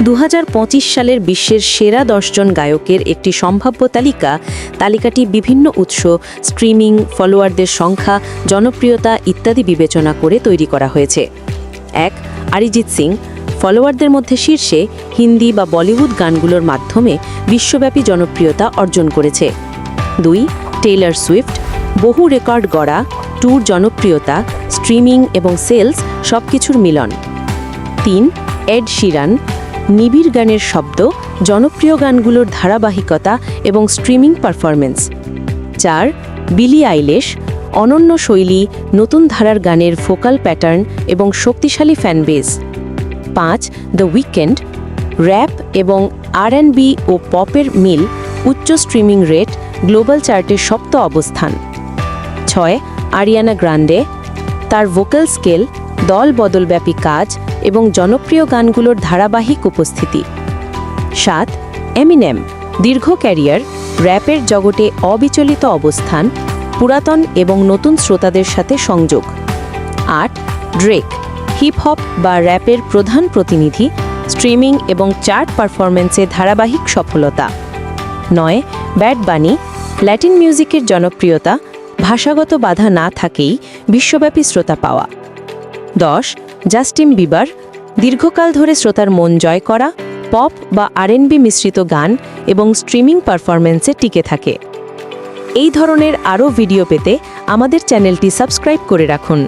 2025 সালের বিশ্বের সেরা 10 জন গায়কের একটি সম্ভাব্য তালিকাটি বিভিন্ন উৎস, স্ট্রিমিং, ফলোয়ারদের সংখ্যা, জনপ্রিয়তা ইত্যাদি বিবেচনা করে তৈরি করা হয়েছে। 1. অরিজিৎ সিং, ফলোয়ারদের মধ্যে শীর্ষে, হিন্দি বা বলিউড গানগুলোর মাধ্যমে বিশ্বব্যাপী জনপ্রিয়তা অর্জন করেছে। 2. টেইলর সুইফট, বহু রেকর্ড গড়া, ট্যুর, জনপ্রিয়তা, স্ট্রিমিং এবং সেলস সবকিছুর মিলন। 3. এড শিরান, নিবিড় গানের শব্দ, জনপ্রিয় গানগুলোর ধারাবাহিকতা এবং স্ট্রিমিং পারফরমেন্স। 4. বিলি আইলিশ, অনন্য শৈলী, নতুন ধারার গানের ফোকাল প্যাটার্ন এবং শক্তিশালী ফ্যানবেজ। 5. দ্য উইকেন্ড, র্যাপ এবং আর&বি ও পপের মিল, উচ্চ স্ট্রিমিং রেট, গ্লোবাল চার্টের সপ্ত অবস্থান। 6. আরিয়ানা গ্রান্ডে, তার ভোকাল স্কেল, দল বদলব্যাপী কাজ এবং জনপ্রিয় গানগুলোর ধারাবাহিক উপস্থিতি। 7. এমিনেম, দীর্ঘ ক্যারিয়ার, র্যাপের জগতে অবিচলিত অবস্থান, পুরাতন এবং নতুন শ্রোতাদের সাথে সংযোগ। 8. ড্রেক, হিপ হপ বা র্যাপের প্রধান প্রতিনিধি, স্ট্রিমিং এবং চার্ট পারফরমেন্সে ধারাবাহিক সফলতা। 9. ব্যাড বানি, ল্যাটিন মিউজিকের জনপ্রিয়তা, ভাষাগত বাধা না থাকেই বিশ্বব্যাপী শ্রোতা পাওয়া। 10. জাস্টিন বিবার, দীর্ঘকাল ধরে শ্রোতার মন জয় করা, পপ বা আর&বি মিশ্রিত গান এবং স্ট্রিমিং পারফরমেন্সে টিকে থাকে। এই ধরনের আরও ভিডিও পেতে আমাদের চ্যানেলটি সাবস্ক্রাইব করে রাখুন।